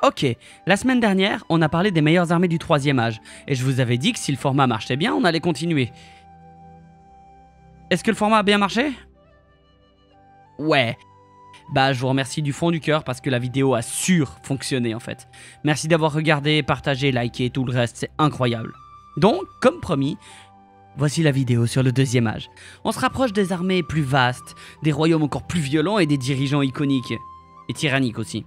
Ok, la semaine dernière, on a parlé des meilleures armées du 3e âge, et je vous avais dit que si le format marchait bien, on allait continuer. Est-ce que le format a bien marché? Ouais. Bah, je vous remercie du fond du cœur parce que la vidéo a fonctionné en fait. Merci d'avoir regardé, partagé, liké et tout le reste, c'est incroyable. Donc, comme promis, voici la vidéo sur le 2e âge. On se rapproche des armées plus vastes, des royaumes encore plus violents et des dirigeants iconiques. Et tyranniques aussi.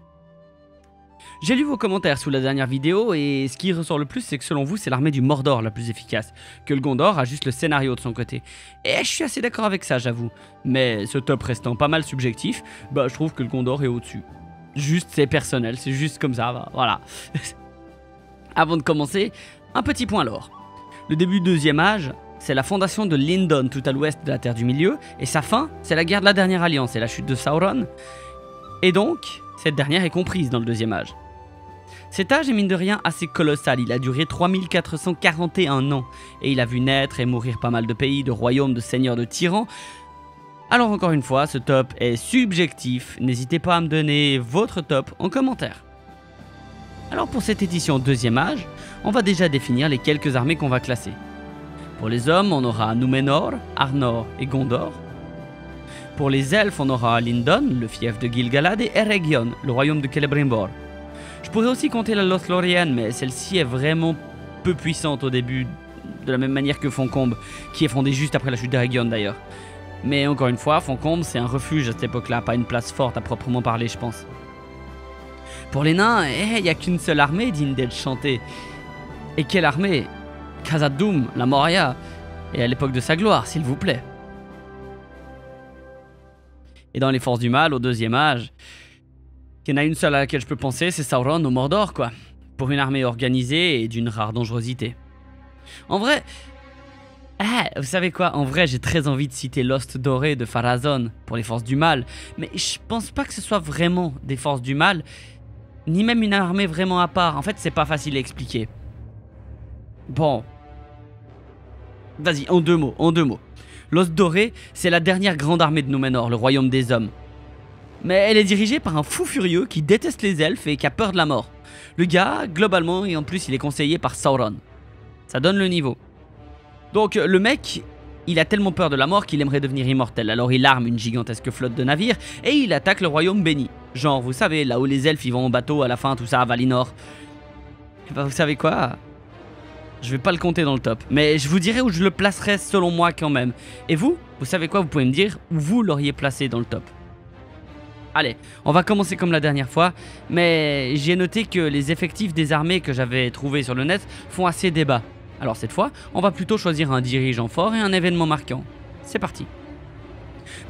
J'ai lu vos commentaires sous la dernière vidéo et ce qui ressort le plus c'est que selon vous c'est l'armée du Mordor la plus efficace, que le Gondor a juste le scénario de son côté. Et je suis assez d'accord avec ça j'avoue, mais ce top restant pas mal subjectif, bah je trouve que le Gondor est au-dessus. Juste c'est personnel, c'est juste comme ça, bah, voilà. Avant de commencer, un petit point lore. Le début du 2e âge, c'est la fondation de Lindon tout à l'ouest de la Terre du Milieu, et sa fin, c'est la guerre de la dernière alliance et la chute de Sauron. Et donc, cette dernière est comprise dans le 2e âge. Cet âge est mine de rien assez colossal, il a duré 3441 ans, et il a vu naître et mourir pas mal de pays, de royaumes, de seigneurs, de tyrans. Alors encore une fois, ce top est subjectif, n'hésitez pas à me donner votre top en commentaire. Alors pour cette édition 2e âge, on va déjà définir les quelques armées qu'on va classer. Pour les hommes, on aura Númenor, Arnor et Gondor. Pour les elfes, on aura Lindon, le fief de Gil-galad, et Eregion, le royaume de Celebrimbor. Je pourrais aussi compter la Lothlórien, mais celle-ci est vraiment peu puissante au début, de la même manière que Foncombe, qui est fondée juste après la chute d'Eregion d'ailleurs. Mais encore une fois, Foncombe c'est un refuge à cette époque-là, pas une place forte à proprement parler je pense. Pour les nains, il n'y a qu'une seule armée digne d'être chantée. Et quelle armée? Khazad-dûm, la Moria, et à l'époque de sa gloire s'il vous plaît. Et dans les forces du mal, au 2e âge, il y en a une seule à laquelle je peux penser, c'est Sauron au Mordor quoi. Pour une armée organisée et d'une rare dangerosité. En vrai... vous savez quoi? En vrai j'ai très envie de citer l'Ost Doré de Pharazôn pour les forces du mal. Mais je pense pas que ce soit vraiment des forces du mal, ni même une armée vraiment à part. En fait c'est pas facile à expliquer. Bon. Vas-y, en deux mots. L'Ost Doré, c'est la dernière grande armée de Númenor, le royaume des hommes. Mais elle est dirigée par un fou furieux qui déteste les elfes et qui a peur de la mort. Le gars, globalement, et en plus il est conseillé par Sauron. Ça donne le niveau. Donc le mec, il a tellement peur de la mort qu'il aimerait devenir immortel. Alors il arme une gigantesque flotte de navires et il attaque le royaume béni. Genre, vous savez, là où les elfes ils vont en bateau à la fin, tout ça, à Valinor. Et bah vous savez quoi? Je vais pas le compter dans le top, mais je vous dirai où je le placerai selon moi quand même. Et vous savez quoi? Vous pouvez me dire où vous l'auriez placé dans le top. Allez, on va commencer comme la dernière fois, mais j'ai noté que les effectifs des armées que j'avais trouvés sur le net font assez débat. Alors cette fois, on va plutôt choisir un dirigeant fort et un événement marquant. C'est parti.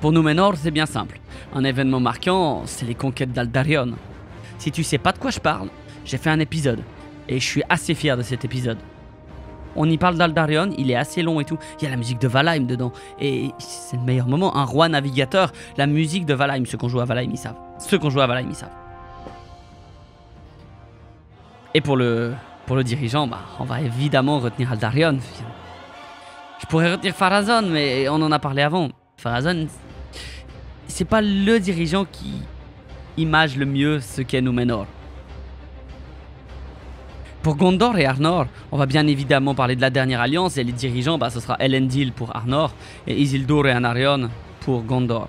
Pour Númenor, c'est bien simple. Un événement marquant, c'est les conquêtes d'Aldarion. Si tu sais pas de quoi je parle, j'ai fait un épisode, et je suis assez fier de cet épisode. On y parle d'Aldarion, il est assez long et tout. Il y a la musique de Valheim dedans. Et c'est le meilleur moment. Un roi navigateur, la musique de Valheim. Ceux qui ont joué à Valheim, ils savent. Et pour le dirigeant, bah, on va évidemment retenir Aldarion. Je pourrais retenir Pharazôn, mais on en a parlé avant. Pharazôn, c'est pas le dirigeant qui image le mieux ce qu'est Númenor. Pour Gondor et Arnor, on va bien évidemment parler de la dernière alliance et les dirigeants, bah, ce sera Elendil pour Arnor et Isildur et Anarion pour Gondor.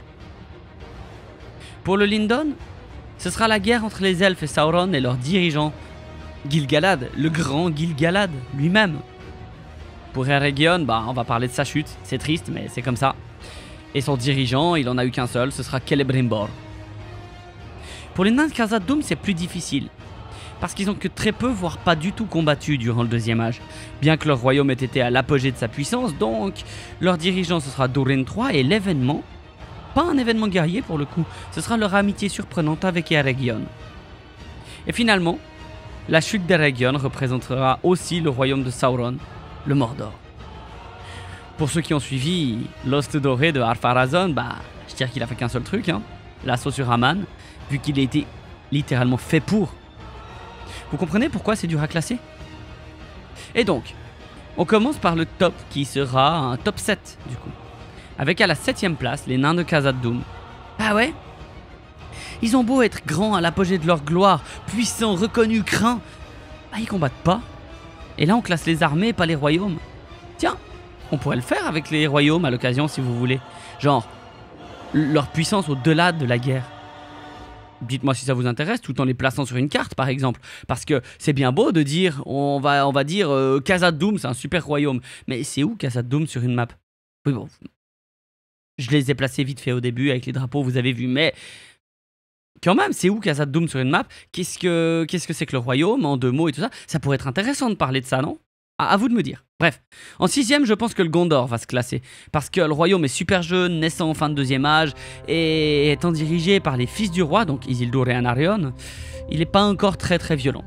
Pour le Lindon, ce sera la guerre entre les elfes et Sauron et leurs dirigeants, Gil-galad, le grand Gil-galad lui-même. Pour Eregion, bah, on va parler de sa chute, c'est triste mais c'est comme ça. Et son dirigeant, il en a eu qu'un seul, ce sera Celebrimbor. Pour les nains de Khazad-dûm, c'est plus difficile. Parce qu'ils ont que très peu, voire pas du tout combattu durant le 2e âge. Bien que leur royaume ait été à l'apogée de sa puissance, donc leur dirigeant ce sera Durin III et l'événement, pas un événement guerrier pour le coup, ce sera leur amitié surprenante avec Eregion. Et finalement, la chute d'Eregion représentera aussi le royaume de Sauron, le Mordor. Pour ceux qui ont suivi l'Ost Doré de Ar-Pharazôn, bah, je dirais qu'il a fait qu'un seul truc, l'assaut sur Aman, vu qu'il a été littéralement fait pour. Vous comprenez pourquoi c'est dur à classer? Et donc, on commence par le top qui sera un top 7 du coup. Avec à la 7ème place les nains de Khazad-dûm. Ah ouais? Ils ont beau être grands à l'apogée de leur gloire, puissants, reconnus, craints, bah ils combattent pas. Et là on classe les armées, pas les royaumes. Tiens, on pourrait le faire avec les royaumes à l'occasion si vous voulez. Genre, leur puissance au-delà de la guerre. Dites-moi si ça vous intéresse, tout en les plaçant sur une carte par exemple. Parce que c'est bien beau de dire, on va dire Khazad-dûm, c'est un super royaume. Mais c'est où Khazad-dûm sur une map? Oui bon, je les ai placés vite fait au début avec les drapeaux, vous avez vu, mais quand même, c'est où Khazad-dûm sur une map? Qu'est-ce que c'est que le royaume en 2 mots et tout ça? Ça pourrait être intéressant de parler de ça, non? À vous de me dire. Bref, en 6ème, je pense que le Gondor va se classer. Parce que le royaume est super jeune, naissant en fin de 2e âge, et étant dirigé par les fils du roi, donc Isildur et Anarion, il n'est pas encore très violent.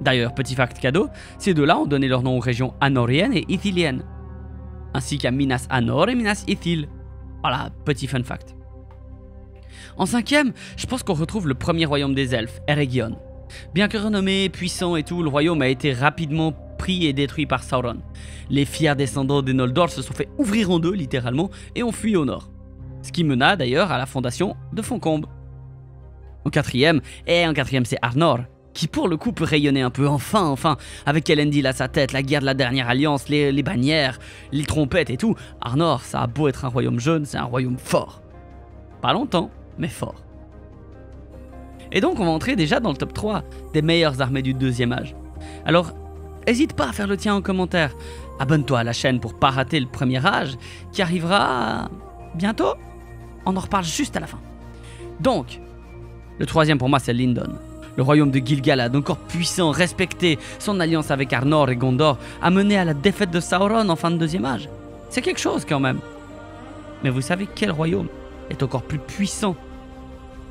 D'ailleurs, petit fact cadeau, ces deux-là ont donné leur nom aux régions anoriennes et ithiliennes. Ainsi qu'à Minas Anor et Minas Ithil. Voilà, petit fun fact. En 5ème, je pense qu'on retrouve le premier royaume des elfes, Eregion. Bien que renommé, puissant et tout, le royaume a été rapidement pris et détruit par Sauron. Les fiers descendants des Noldor se sont fait ouvrir en deux, littéralement, et ont fui au nord. Ce qui mena d'ailleurs à la fondation de Foncombe. En 4ème, c'est Arnor, qui pour le coup peut rayonner un peu, enfin, avec Elendil à sa tête, la guerre de la dernière alliance, les bannières, les trompettes et tout. Arnor, ça a beau être un royaume jeune, c'est un royaume fort. Pas longtemps, mais fort. Et donc on va entrer déjà dans le top 3 des meilleures armées du 2e âge. Alors, n'hésite pas à faire le tien en commentaire. Abonne-toi à la chaîne pour pas rater le premier âge qui arrivera bientôt. On en reparle juste à la fin. Donc, le 3e pour moi c'est Lindon. Le royaume de Gil-galad, encore puissant, respecté, son alliance avec Arnor et Gondor a mené à la défaite de Sauron en fin de 2e âge. C'est quelque chose quand même. Mais vous savez quel royaume est encore plus puissant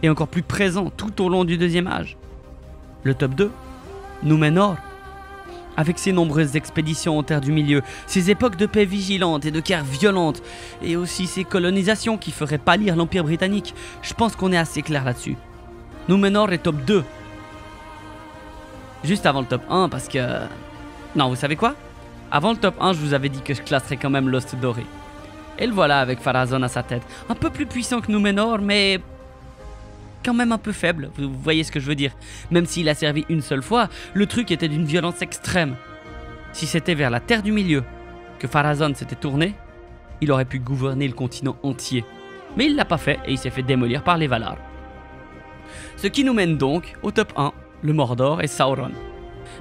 et encore plus présent tout au long du 2e âge? Le top 2, Númenor. Avec ses nombreuses expéditions en terre du milieu, ses époques de paix vigilantes et de guerres violentes, et aussi ses colonisations qui feraient pâlir l'Empire britannique, je pense qu'on est assez clair là-dessus. Númenor est top 2. Juste avant le top 1 parce que... Non, vous savez quoi? Avant le top 1, je vous avais dit que je classerais quand même Lost Doré. Et le voilà avec Pharazôn à sa tête. Un peu plus puissant que Númenor, mais... quand même un peu faible, vous voyez ce que je veux dire. Même s'il a servi une seule fois, le truc était d'une violence extrême. Si c'était vers la Terre du Milieu que Pharazôn s'était tourné, il aurait pu gouverner le continent entier. Mais il l'a pas fait et il s'est fait démolir par les Valar. Ce qui nous mène donc au top 1, le Mordor et Sauron.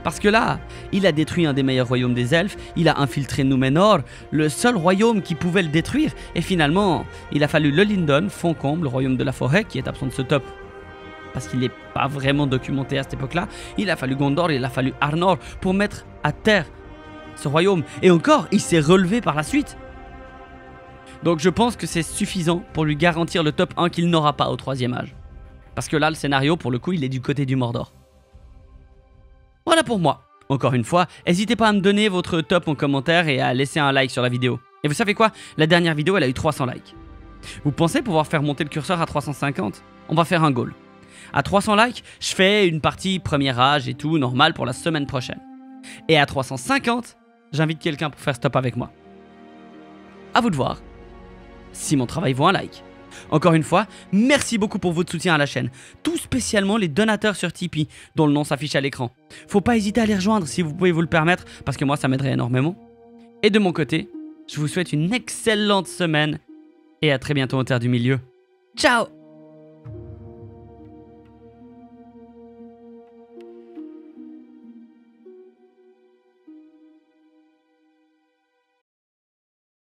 Parce que là, il a détruit un des meilleurs royaumes des elfes, il a infiltré Númenor, le seul royaume qui pouvait le détruire, et finalement, il a fallu le Lindon, Foncombe, le royaume de la forêt, qui est absent de ce top, parce qu'il n'est pas vraiment documenté à cette époque-là, il a fallu Gondor, il a fallu Arnor pour mettre à terre ce royaume, et encore, il s'est relevé par la suite. Donc je pense que c'est suffisant pour lui garantir le top 1 qu'il n'aura pas au 3e âge. Parce que là, le scénario, pour le coup, il est du côté du Mordor. Voilà pour moi. Encore une fois, n'hésitez pas à me donner votre top en commentaire et à laisser un like sur la vidéo. Et vous savez quoi? La dernière vidéo, elle a eu 300 likes. Vous pensez pouvoir faire monter le curseur à 350? On va faire un goal. À 300 likes, je fais une partie premier âge et tout, normal pour la semaine prochaine. Et à 350, j'invite quelqu'un pour faire stop avec moi. À vous de voir si mon travail vaut un like. Encore une fois, merci beaucoup pour votre soutien à la chaîne, tout spécialement les donateurs sur Tipeee, dont le nom s'affiche à l'écran. Faut pas hésiter à les rejoindre si vous pouvez vous le permettre, parce que moi ça m'aiderait énormément. Et de mon côté, je vous souhaite une excellente semaine, et à très bientôt en Terre du Milieu. Ciao!